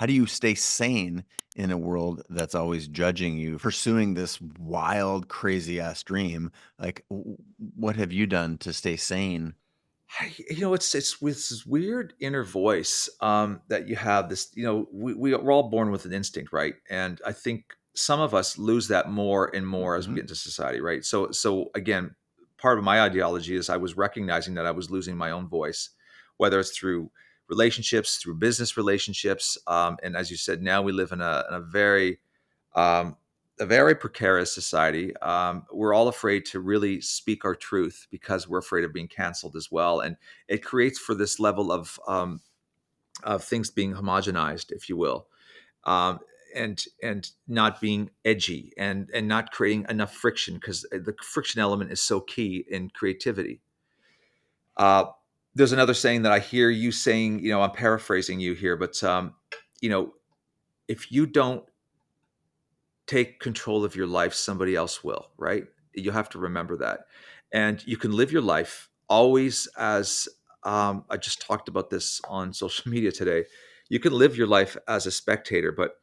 how do you stay sane in a world that's always judging you, pursuing this wild, crazy ass dream? Like, what have you done to stay sane? It's with this weird inner voice that you have. This, we're all born with an instinct, right? And I think some of us lose that more and more as we Mhm. get into society, right? So again, part of my ideology is I was recognizing that I was losing my own voice, whether it's through relationships, through business relationships, and as you said, now we live in um, a very precarious society. We're all afraid to really speak our truth because we're afraid of being canceled as well, and it creates for this level of things being homogenized, if you will, um, and not being edgy and not creating enough friction because the friction element is so key in creativity. Uh, there's another saying that I hear you saying. I'm paraphrasing you here, but you know, if you don't take control of your life, somebody else will, right? You have to remember that. And you can live your life always as I just talked about this on social media today. You can live your life as a spectator, but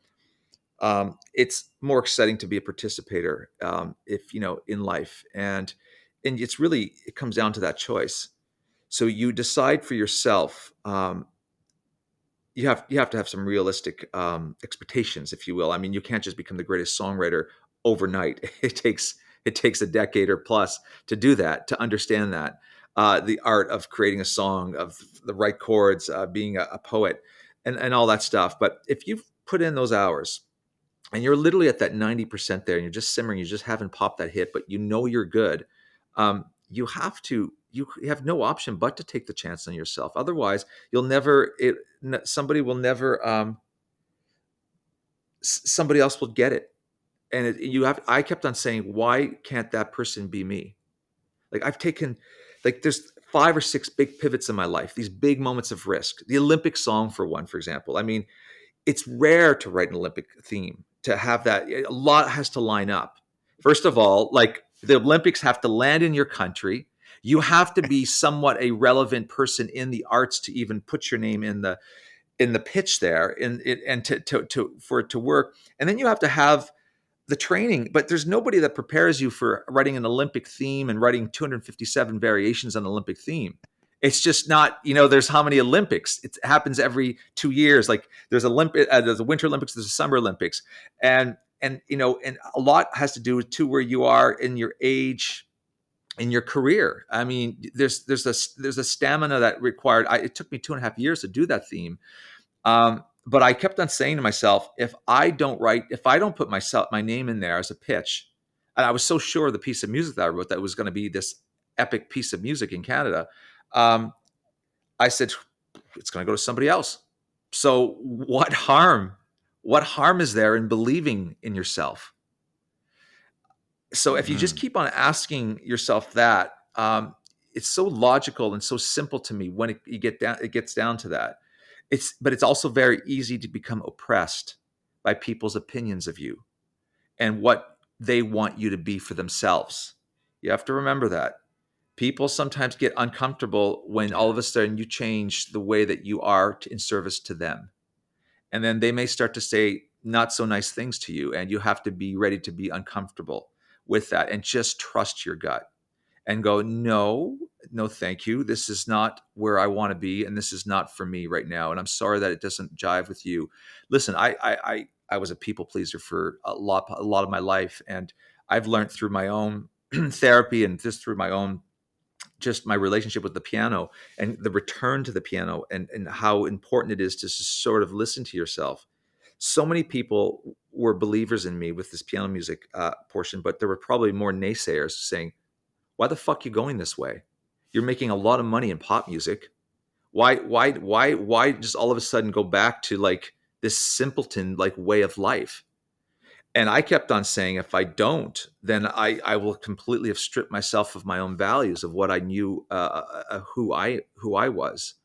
it's more exciting to be a participator if in life. And it comes down to that choice. So you decide for yourself. You have to have some realistic expectations, if you will. I mean, you can't just become the greatest songwriter overnight. It takes a decade or plus to do that, to understand that the art of creating a song, of the right chords, being a poet, and all that stuff. But if you've put in those hours and you're literally at that 90% there, and you're just simmering, you just haven't popped that hit, but you're good. You have to. You have no option but to take the chance on yourself. Otherwise, you'll never. Somebody will never. Somebody else will get it, and you have. I kept on saying, why can't that person be me? Like I've taken, like there's 5 or 6 big pivots in my life. These big moments of risk. The Olympic song, for one, for example. I mean, it's rare to write an Olympic theme, to have that. A lot has to line up. First of all, like the Olympics have to land in your country. You have to be somewhat a relevant person in the arts to even put your name in the pitch there, and to for it to work. And then you have to have the training, but there's nobody that prepares you for writing an Olympic theme and writing 257 variations on an Olympic theme. It's just not, there's how many Olympics? It happens every 2 years. Like there's the Winter Olympics, there's the Summer Olympics. And a lot has to do with too where you are in your age, in your career. I mean, there's a stamina that required. It took me 2.5 years to do that theme. But I kept on saying to myself, if I don't put my name in there as a pitch, and I was so sure of the piece of music that I wrote that was going to be this epic piece of music in Canada, um, I said it's going to go to somebody else. So what harm? What harm is there in believing in yourself? So if you just Mhm. keep on asking yourself that, it's so logical and so simple to me when it gets down to that. But it's also very easy to become oppressed by people's opinions of you and what they want you to be for themselves. You have to remember that. People sometimes get uncomfortable when all Yeah. of a sudden you change the way that you are in service to them. And then they may start to say not so nice things to you, and you have to be ready to be uncomfortable with that and just trust your gut and go, no, no, thank you. This is not where I want to be, and this is not for me right now. And I'm sorry that it doesn't jive with you. Listen, I was a people pleaser for a lot of my life, and I've learned through my own therapy and just through my own just my relationship with the piano and the return to the piano, and how important it is to just sort of listen to yourself. So many people were believers in me with this piano music portion, but there were probably more naysayers saying, why the fuck you going this way? You're making a lot of money in pop music. Why just all of a sudden go back to like this simpleton like way of life? And I kept on saying, if I don't, then I will completely have stripped myself of my own values, of what I knew, who I was.